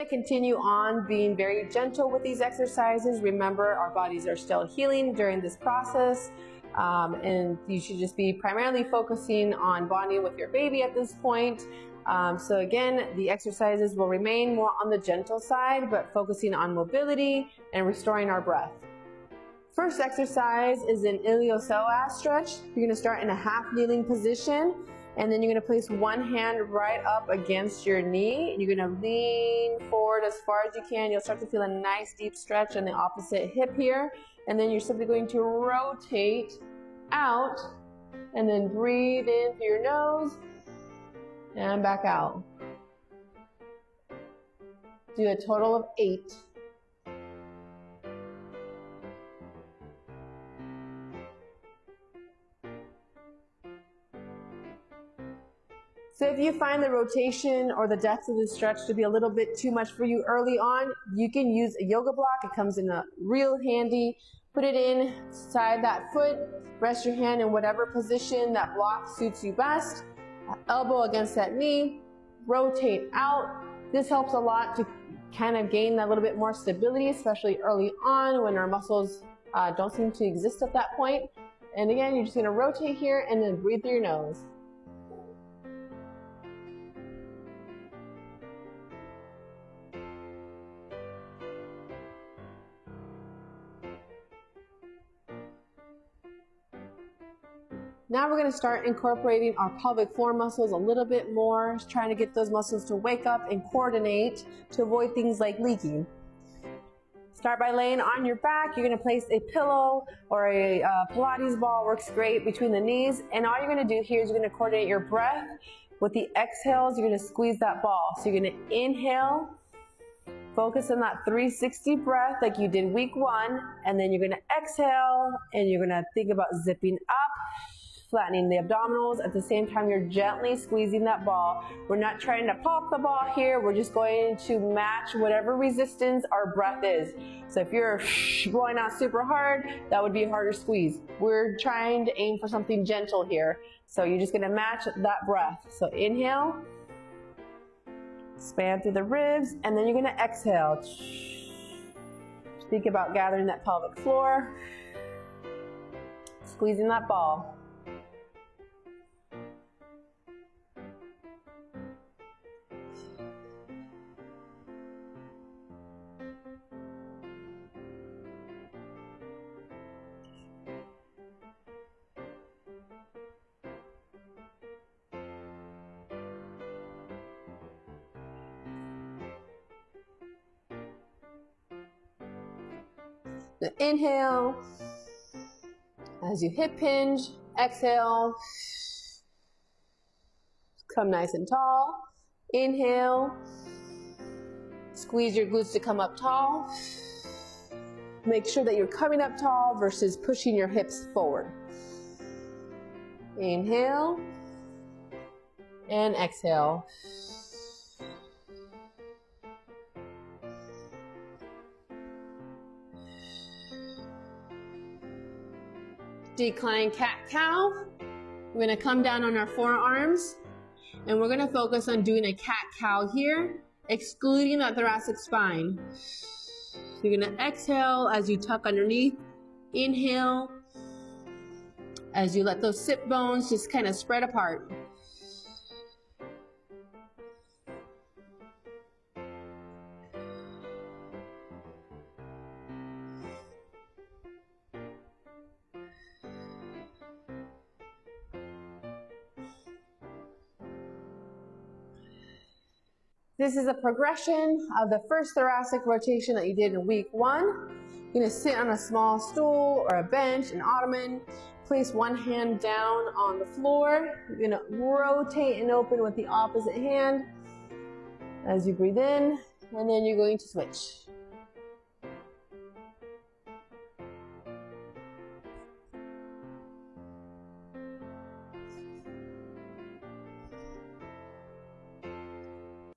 Continue on being very gentle with these exercises. Remember, our bodies are still healing during this process, and you should just be primarily focusing on bonding with your baby at this point. So again, the exercises will remain more on the gentle side, but focusing on mobility and restoring our breath. First exercise is an iliospsoas stretch. You're going to start in a half kneeling position. And then you're going to place one hand right up against your knee. You're going to lean forward as far as you can. You'll start to feel a nice deep stretch on the opposite hip here. And then you're simply going to rotate out and then breathe in through your nose and back out. Do a total of 8. So if you find the rotation or the depth of the stretch to be a little bit too much for you early on, you can use a yoga block. It comes in a real handy. Put it inside that foot, rest your hand in whatever position that block suits you best. Elbow against that knee, rotate out. This helps a lot to kind of gain that little bit more stability, especially early on when our muscles don't seem to exist at that point. And again, you're just gonna rotate here and then breathe through your nose. Now we're going to start incorporating our pelvic floor muscles a little bit more, trying to get those muscles to wake up and coordinate to avoid things like leaking. Start by laying on your back. You're going to place a pillow or a Pilates ball, works great, between the knees. And all you're going to do here is you're going to coordinate your breath. With the exhales, you're going to squeeze that ball. So you're going to inhale, focus on that 360 breath like you did week 1, and then you're going to exhale and you're going to think about zipping up, flattening the abdominals. At the same time, you're gently squeezing that ball. We're not trying to pop the ball here. We're just going to match whatever resistance our breath is. So if you're blowing out super hard, that would be a harder squeeze. We're trying to aim for something gentle here. So you're just going to match that breath. So inhale, expand through the ribs, and then you're going to exhale. Think about gathering that pelvic floor, squeezing that ball. The inhale, as you hip hinge, exhale, come nice and tall. Inhale, squeeze your glutes to come up tall. Make sure that you're coming up tall versus pushing your hips forward. Inhale and exhale. Decline cat-cow. We're going to come down on our forearms and we're going to focus on doing a cat-cow here, excluding that thoracic spine. So you're going to exhale as you tuck underneath. Inhale as you let those sit bones just kind of spread apart. This is a progression of the first thoracic rotation that you did in week 1. You're going to sit on a small stool or a bench, an ottoman. Place one hand down on the floor. You're going to rotate and open with the opposite hand as you breathe in, and then you're going to switch.